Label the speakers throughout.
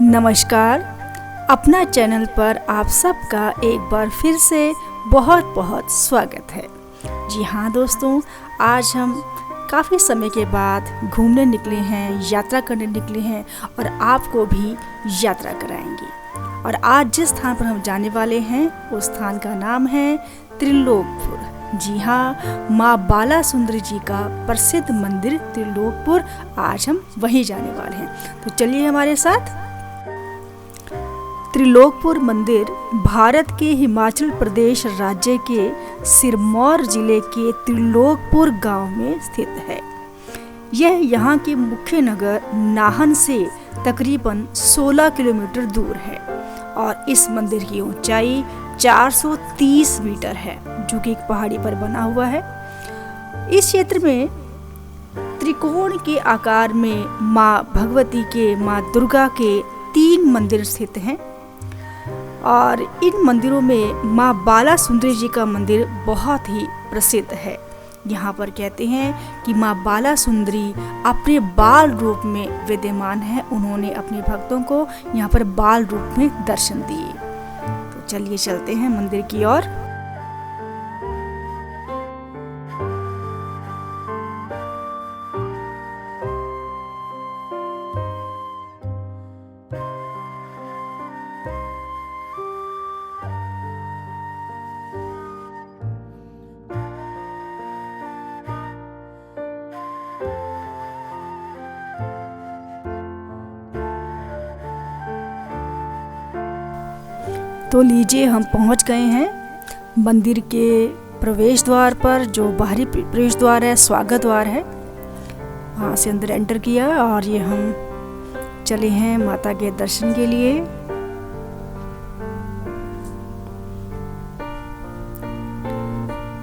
Speaker 1: नमस्कार। अपना चैनल पर आप सबका एक बार फिर से बहुत बहुत स्वागत है। जी हाँ दोस्तों, आज हम काफ़ी समय के बाद घूमने निकले हैं, यात्रा करने निकले हैं और आपको भी यात्रा कराएंगे। और आज जिस स्थान पर हम जाने वाले हैं उस स्थान का नाम है त्रिलोकपुर। जी हाँ, माँ बाला सुंदरी जी का प्रसिद्ध मंदिर त्रिलोकपुर, आज हम वहीं जाने वाले हैं। तो चलिए हमारे साथ। त्रिलोकपुर मंदिर भारत के हिमाचल प्रदेश राज्य के सिरमौर जिले के त्रिलोकपुर गांव में स्थित है। यह यहाँ के मुख्य नगर नाहन से तकरीबन 16 किलोमीटर दूर है और इस मंदिर की ऊंचाई 430 मीटर है, जो कि एक पहाड़ी पर बना हुआ है। इस क्षेत्र में त्रिकोण के आकार में माँ भगवती के, माँ दुर्गा के 3 मंदिर स्थित हैं और इन मंदिरों में माँ बाला सुंदरी जी का मंदिर बहुत ही प्रसिद्ध है। यहाँ पर कहते हैं कि माँ बाला सुंदरी अपने बाल रूप में विद्यमान है। उन्होंने अपने भक्तों को यहाँ पर बाल रूप में दर्शन दिए। तो चलिए चलते हैं मंदिर की ओर। तो लीजिए, हम पहुंच गए हैं मंदिर के प्रवेश द्वार पर। जो बाहरी प्रवेश द्वार है, स्वागत द्वार है, वहाँ से अंदर एंटर किया और ये हम चले हैं माता के दर्शन के लिए।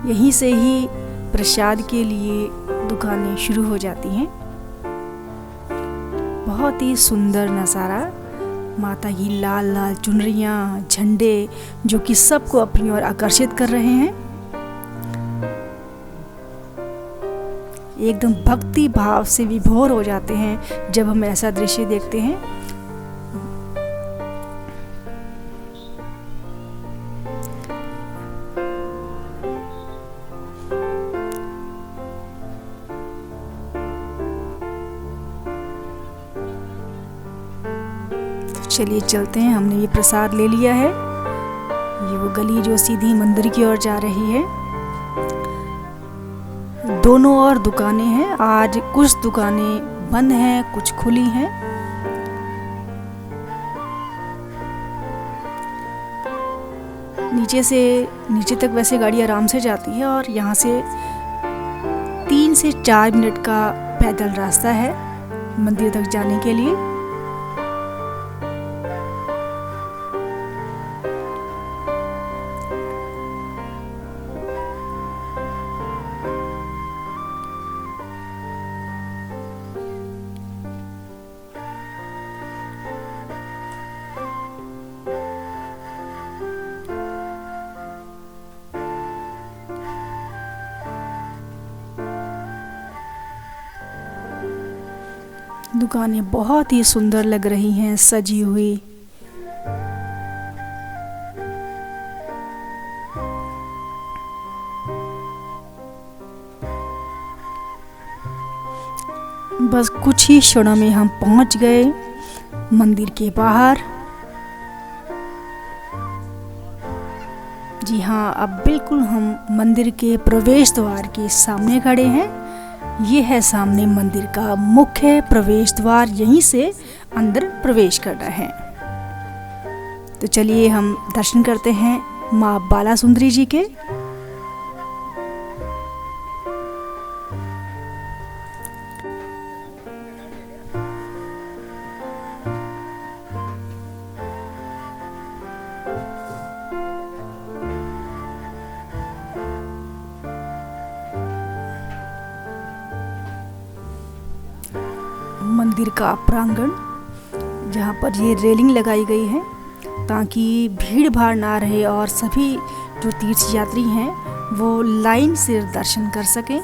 Speaker 1: यहीं से ही प्रसाद के लिए दुकानें शुरू हो जाती हैं। बहुत ही सुंदर नज़ारा, माता की लाल लाल चुनरियाँ, झंडे, जो कि सबको अपनी ओर आकर्षित कर रहे हैं। एकदम भक्ति भाव से विभोर हो जाते हैं जब हम ऐसा दृश्य देखते हैं। चलिए चलते हैं। हमने ये प्रसाद ले लिया है। ये वो गली जो सीधी मंदिर की ओर जा रही है। दोनों ओर दुकानें हैं। आज कुछ दुकानें बंद हैं, कुछ खुली हैं। नीचे तक वैसे गाड़ी आराम से जाती है और यहाँ से 3 से 4 मिनट का पैदल रास्ता है मंदिर तक जाने के लिए। दुकानें बहुत ही सुंदर लग रही हैं, सजी हुई। बस कुछ ही क्षणों में हम पहुंच गए मंदिर के बाहर। जी हाँ, अब बिल्कुल हम मंदिर के प्रवेश द्वार के सामने खड़े हैं। ये है सामने मंदिर का मुख्य प्रवेश द्वार, यहीं से अंदर प्रवेश करना है। तो चलिए हम दर्शन करते हैं माँ बाला सुंदरी जी के। मंदिर का प्रांगण, जहाँ पर ये रेलिंग लगाई गई है ताकि भीड़ भाड़ ना रहे और सभी जो तीर्थ यात्री हैं वो लाइन से दर्शन कर सकें।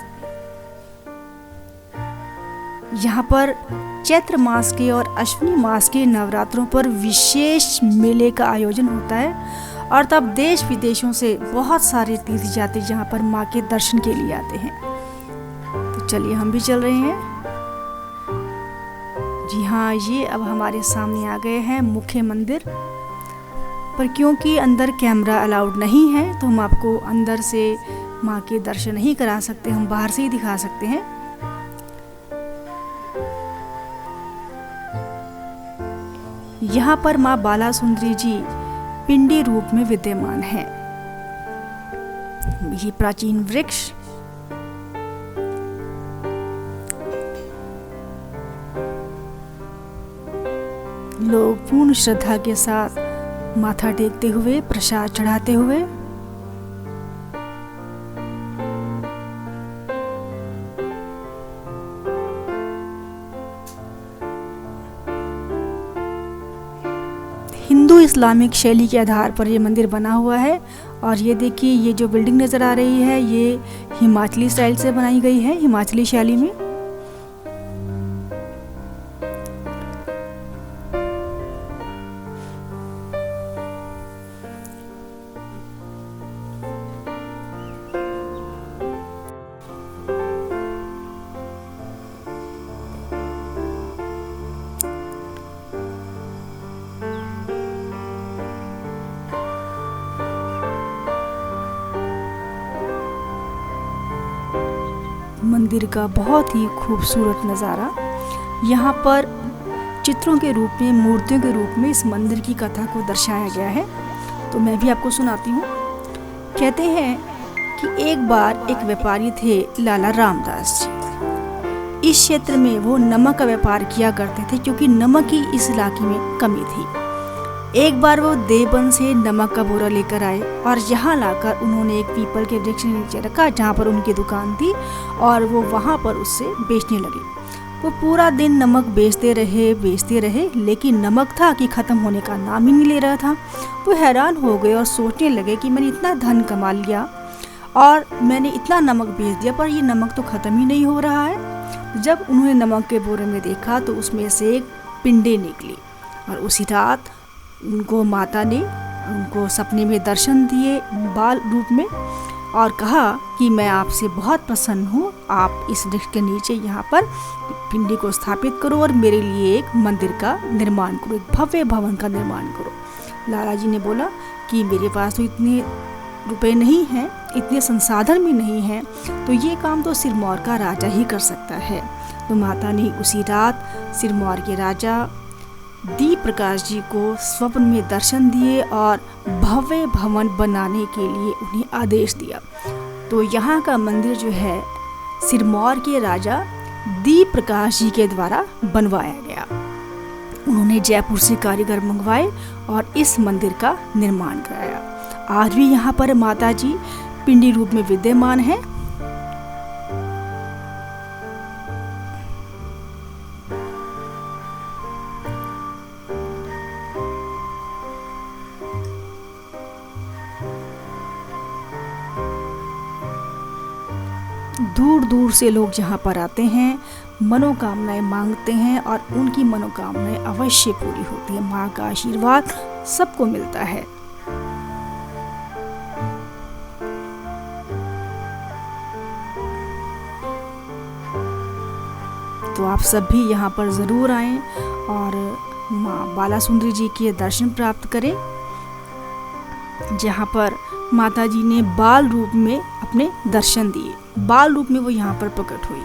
Speaker 1: यहाँ पर चैत्र मास के और अश्विनी मास के नवरात्रों पर विशेष मेले का आयोजन होता है और तब देश विदेशों से बहुत सारे तीर्थ यात्री यहाँ पर माँ के दर्शन के लिए आते हैं। तो चलिए हम भी चल रहे हैं। जी हाँ, ये अब हमारे सामने आ गए हैं मुख्य मंदिर, पर क्योंकि अंदर कैमरा अलाउड नहीं है तो हम आपको अंदर से माँ के दर्शन नहीं करा सकते, हम बाहर से ही दिखा सकते हैं। यहाँ पर माँ बाला सुंदरी जी पिंडी रूप में विद्यमान है। ये प्राचीन वृक्ष लोग पूर्ण श्रद्धा के साथ माथा टेकते हुए, प्रसाद चढ़ाते हुए हिंदू इस्लामिक शैली के आधार पर ये मंदिर बना हुआ है। और ये देखिए, ये जो बिल्डिंग नज़र आ रही है ये हिमाचली स्टाइल से बनाई गई है, हिमाचली शैली में। मंदिर का बहुत ही खूबसूरत नज़ारा। यहाँ पर चित्रों के रूप में, मूर्तियों के रूप में इस मंदिर की कथा को दर्शाया गया है। तो मैं भी आपको सुनाती हूँ। कहते हैं कि एक बार एक व्यापारी थे, लाला रामदास जी। इस क्षेत्र में वो नमक का व्यापार किया करते थे क्योंकि नमक की इस इलाके में कमी थी। एक बार वो देवबंद से नमक का बोरा लेकर आए और यहाँ लाकर उन्होंने एक पीपल के वृक्ष के नीचे रखा जहाँ पर उनकी दुकान थी और वो वहाँ पर उससे बेचने लगे। वो पूरा दिन नमक बेचते रहे, लेकिन नमक था कि ख़त्म होने का नाम ही नहीं ले रहा था। वो हैरान हो गए और सोचने लगे कि मैंने इतना धन कमा लिया और मैंने इतना नमक बेच दिया, पर ये नमक तो ख़त्म ही नहीं हो रहा है। जब उन्होंने नमक के बोरे में देखा तो उसमें से एक पिंडी निकली और उसी रात उनको माता ने उनको सपने में दर्शन दिए बाल रूप में और कहा कि मैं आपसे बहुत प्रसन्न हूँ, आप इस वृक्ष के नीचे यहाँ पर पिंडी को स्थापित करो और मेरे लिए एक मंदिर का निर्माण करो, एक भव्य भवन का निर्माण करो। लाला जी ने बोला कि मेरे पास तो इतने रुपए नहीं हैं, इतने संसाधन भी नहीं हैं, तो ये काम तो सिरमौर का राजा ही कर सकता है। तो माता ने उसी रात सिरमौर के राजा दीप प्रकाश जी को स्वप्न में दर्शन दिए और भव्य भवन बनाने के लिए उन्हें आदेश दिया। तो यहाँ का मंदिर जो है सिरमौर के राजा दीप प्रकाश जी के द्वारा बनवाया गया। उन्होंने जयपुर से कारीगर मंगवाए और इस मंदिर का निर्माण कराया। आज भी यहाँ पर माता जी पिंडी रूप में विद्यमान है। दूर दूर से लोग यहाँ पर आते हैं, मनोकामनाएं मांगते हैं और उनकी मनोकामनाएं अवश्य पूरी होती है। माँ का आशीर्वाद सबको मिलता है। तो आप सब भी यहाँ पर ज़रूर आएं और माँ बाला सुंदरी जी के दर्शन प्राप्त करें, जहाँ पर माता जी ने बाल रूप में अपने दर्शन दिए। बाल रूप में वो यहाँ पर प्रकट हुई।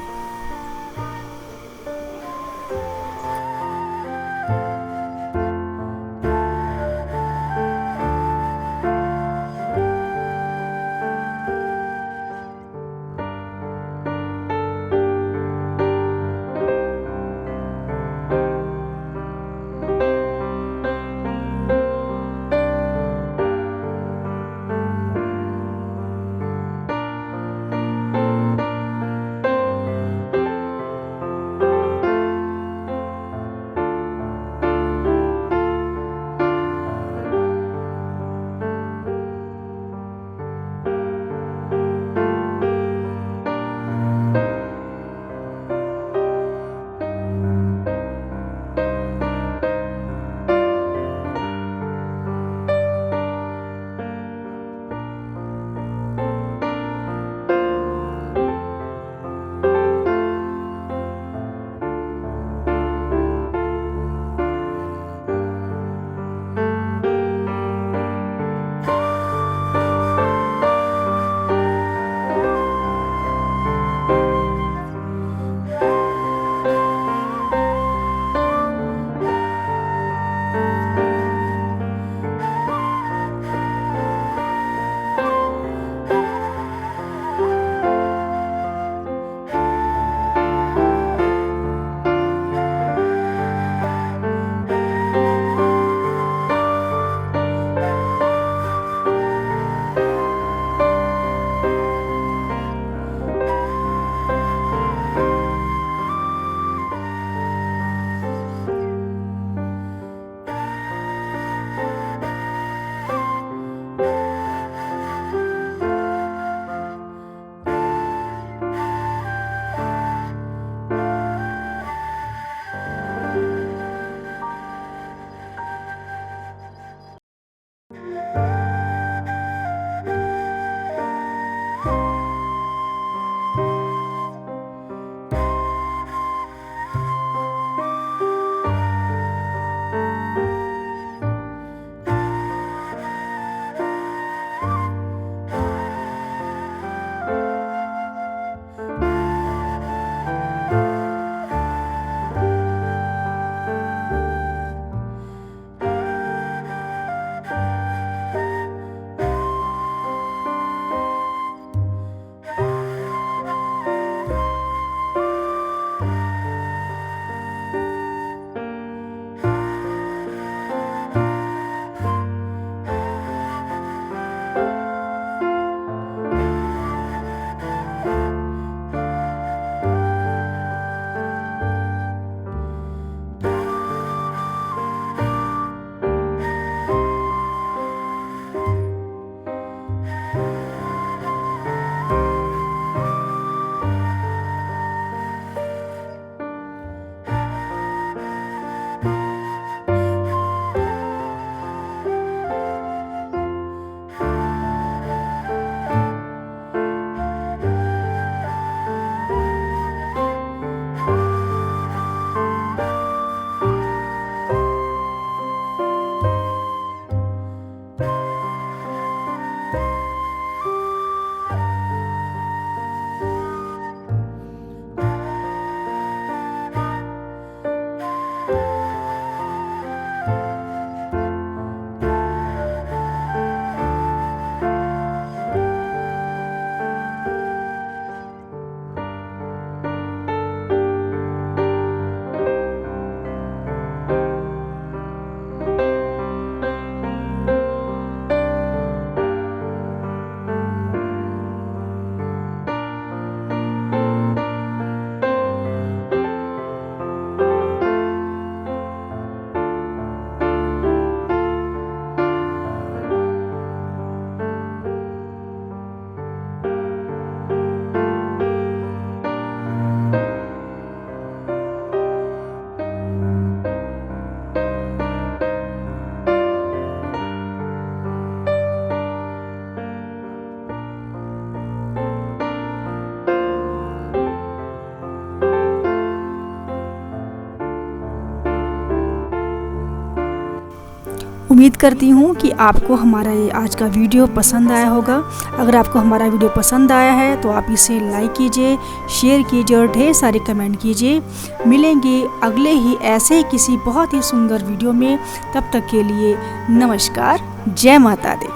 Speaker 1: उम्मीद करती हूँ कि आपको हमारा ये आज का वीडियो पसंद आया होगा। अगर आपको हमारा वीडियो पसंद आया है तो आप इसे लाइक कीजिए, शेयर कीजिए और ढेर सारे कमेंट कीजिए। मिलेंगे अगले ही ऐसे ही किसी बहुत ही सुंदर वीडियो में। तब तक के लिए नमस्कार, जय माता दी।